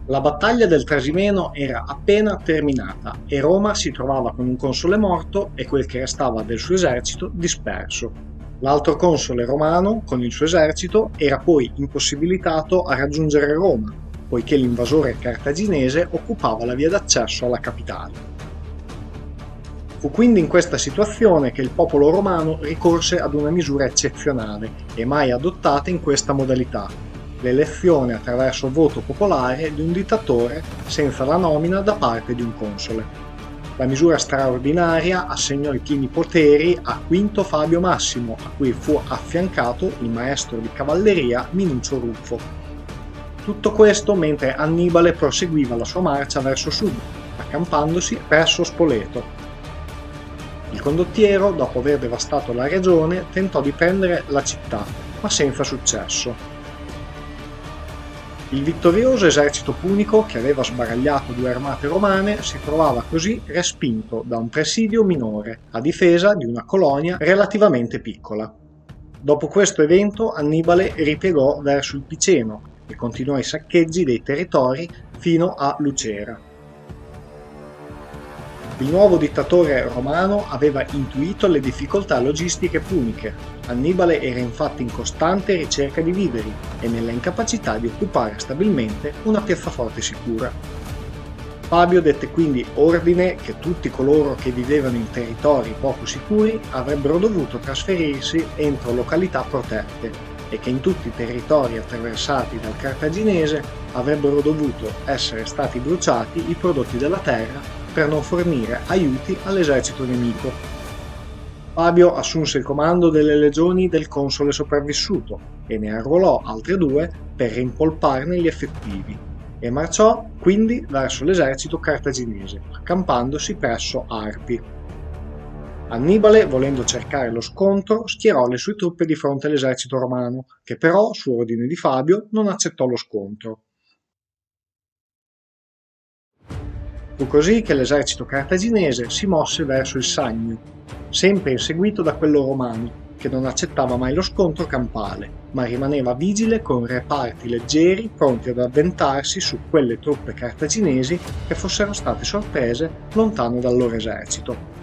La battaglia del Trasimeno era appena terminata e Roma si trovava con un console morto e quel che restava del suo esercito disperso. L'altro console romano, con il suo esercito, era poi impossibilitato a raggiungere Roma, poiché l'invasore cartaginese occupava la via d'accesso alla capitale. Fu quindi in questa situazione che il popolo romano ricorse ad una misura eccezionale e mai adottata in questa modalità: l'elezione attraverso voto popolare di un dittatore senza la nomina da parte di un console. La misura straordinaria assegnò i pieni poteri a Quinto Fabio Massimo, a cui fu affiancato il maestro di cavalleria Minucio Ruffo. Tutto questo mentre Annibale proseguiva la sua marcia verso sud, accampandosi presso Spoleto. Il condottiero, dopo aver devastato la regione, tentò di prendere la città, ma senza successo. Il vittorioso esercito punico, che aveva sbaragliato due armate romane, si trovava così respinto da un presidio minore a difesa di una colonia relativamente piccola. Dopo questo evento Annibale ripiegò verso il Piceno e continuò i saccheggi dei territori fino a Lucera. Il nuovo dittatore romano aveva intuito le difficoltà logistiche puniche. Annibale era infatti in costante ricerca di viveri e nella incapacità di occupare stabilmente una piazzaforte sicura. Fabio dette quindi ordine che tutti coloro che vivevano in territori poco sicuri avrebbero dovuto trasferirsi entro località protette e che in tutti i territori attraversati dal cartaginese avrebbero dovuto essere stati bruciati i prodotti della terra per non fornire aiuti all'esercito nemico. Fabio assunse il comando delle legioni del console sopravvissuto e ne arruolò altre due per rimpolparne gli effettivi e marciò quindi verso l'esercito cartaginese, accampandosi presso Arpi. Annibale, volendo cercare lo scontro, schierò le sue truppe di fronte all'esercito romano, che però, su ordine di Fabio, non accettò lo scontro. Fu così che l'esercito cartaginese si mosse verso il Sannio, sempre inseguito da quello romano, che non accettava mai lo scontro campale, ma rimaneva vigile con reparti leggeri pronti ad avventarsi su quelle truppe cartaginesi che fossero state sorprese lontano dal loro esercito.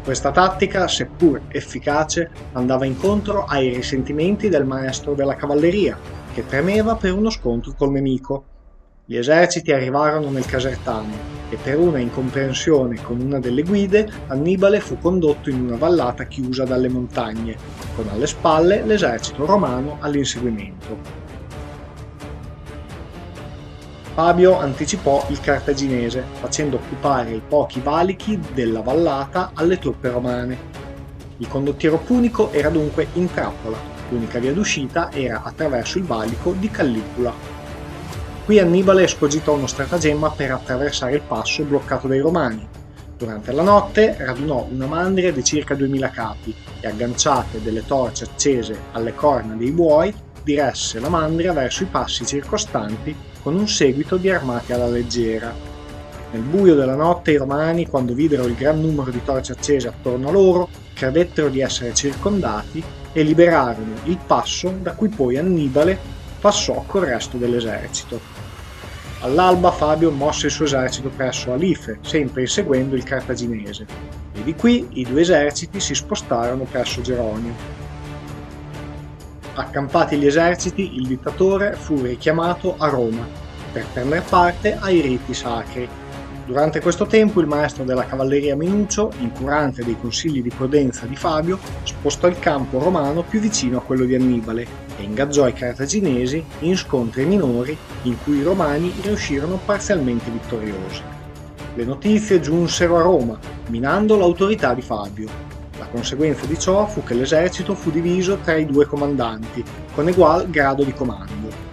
Questa tattica, seppur efficace, andava incontro ai risentimenti del maestro della cavalleria, che tremeva per uno scontro col nemico. Gli eserciti arrivarono nel Casertano e per una incomprensione con una delle guide Annibale fu condotto in una vallata chiusa dalle montagne, con alle spalle l'esercito romano all'inseguimento. Fabio anticipò il cartaginese, facendo occupare i pochi valichi della vallata alle truppe romane. Il condottiero punico era dunque in trappola, l'unica via d'uscita era attraverso il valico di Callicula. Qui Annibale escogitò uno stratagemma per attraversare il passo bloccato dai romani. Durante la notte radunò una mandria di circa 2000 capi e, agganciate delle torce accese alle corna dei buoi, diresse la mandria verso i passi circostanti con un seguito di armati alla leggera. Nel buio della notte i romani, quando videro il gran numero di torce accese attorno a loro, credettero di essere circondati e liberarono il passo da cui poi Annibale passò col resto dell'esercito. All'alba Fabio mosse il suo esercito presso Alife, sempre inseguendo il cartaginese, e di qui i due eserciti si spostarono presso Geronio. Accampati gli eserciti, il dittatore fu richiamato a Roma per prendere parte ai riti sacri. Durante questo tempo il maestro della cavalleria Minucio, incurante dei consigli di prudenza di Fabio, spostò il campo romano più vicino a quello di Annibale e ingaggiò i cartaginesi in scontri minori in cui i romani riuscirono parzialmente vittoriosi. Le notizie giunsero a Roma, minando l'autorità di Fabio. La conseguenza di ciò fu che l'esercito fu diviso tra i due comandanti, con egual grado di comando.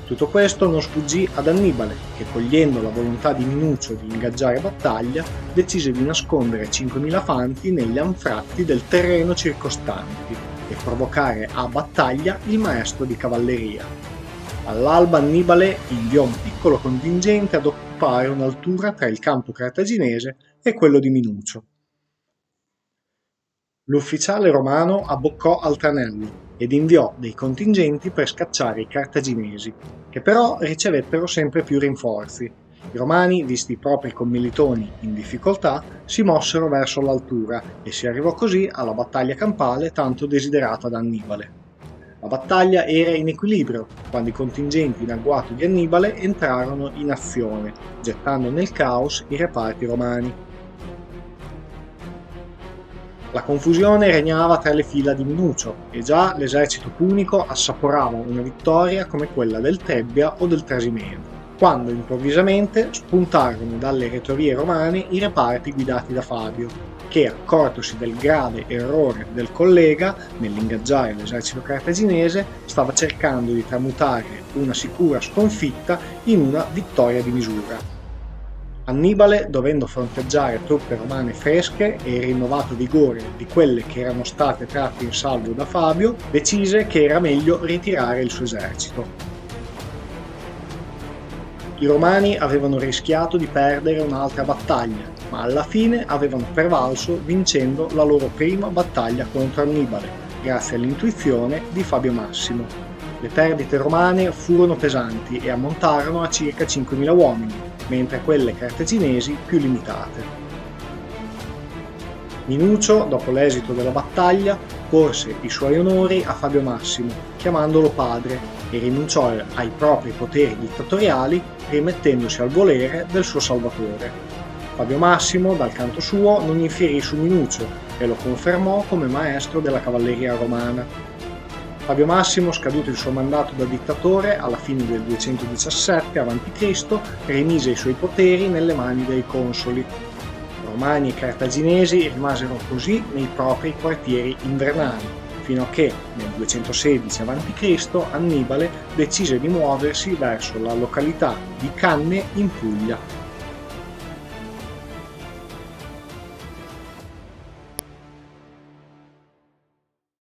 Tutto questo non sfuggì ad Annibale, che cogliendo la volontà di Minucio di ingaggiare battaglia, decise di nascondere 5.000 fanti negli anfratti del terreno circostanti e provocare a battaglia il maestro di cavalleria. All'alba Annibale inviò un piccolo contingente ad occupare un'altura tra il campo cartaginese e quello di Minucio. L'ufficiale romano abboccò al tranello ed inviò dei contingenti per scacciare i cartaginesi, che però ricevettero sempre più rinforzi. I Romani, visti i propri commilitoni in difficoltà, si mossero verso l'altura e si arrivò così alla battaglia campale tanto desiderata da Annibale. La battaglia era in equilibrio quando i contingenti in agguato di Annibale entrarono in azione, gettando nel caos i reparti romani. La confusione regnava tra le fila di Minucio e già l'esercito punico assaporava una vittoria come quella del Trebbia o del Trasimeno, quando improvvisamente spuntarono dalle rettorie romane i reparti guidati da Fabio, che, accortosi del grave errore del collega nell'ingaggiare l'esercito cartaginese, stava cercando di tramutare una sicura sconfitta in una vittoria di misura. Annibale, dovendo fronteggiare truppe romane fresche e il rinnovato vigore di quelle che erano state tratte in salvo da Fabio, decise che era meglio ritirare il suo esercito. I Romani avevano rischiato di perdere un'altra battaglia, ma alla fine avevano prevalso vincendo la loro prima battaglia contro Annibale, grazie all'intuizione di Fabio Massimo. Le perdite romane furono pesanti e ammontarono a circa 5.000 uomini, mentre quelle cartaginesi più limitate. Minucio, dopo l'esito della battaglia, porse i suoi onori a Fabio Massimo, chiamandolo padre, e rinunciò ai propri poteri dittatoriali, rimettendosi al volere del suo salvatore. Fabio Massimo, dal canto suo, non infierì su Minucio e lo confermò come maestro della cavalleria romana. Fabio Massimo, scaduto il suo mandato da dittatore alla fine del 217 a.C., rimise i suoi poteri nelle mani dei consoli. Romani e cartaginesi rimasero così nei propri quartieri invernali, fino a che nel 216 a.C. Annibale decise di muoversi verso la località di Canne in Puglia.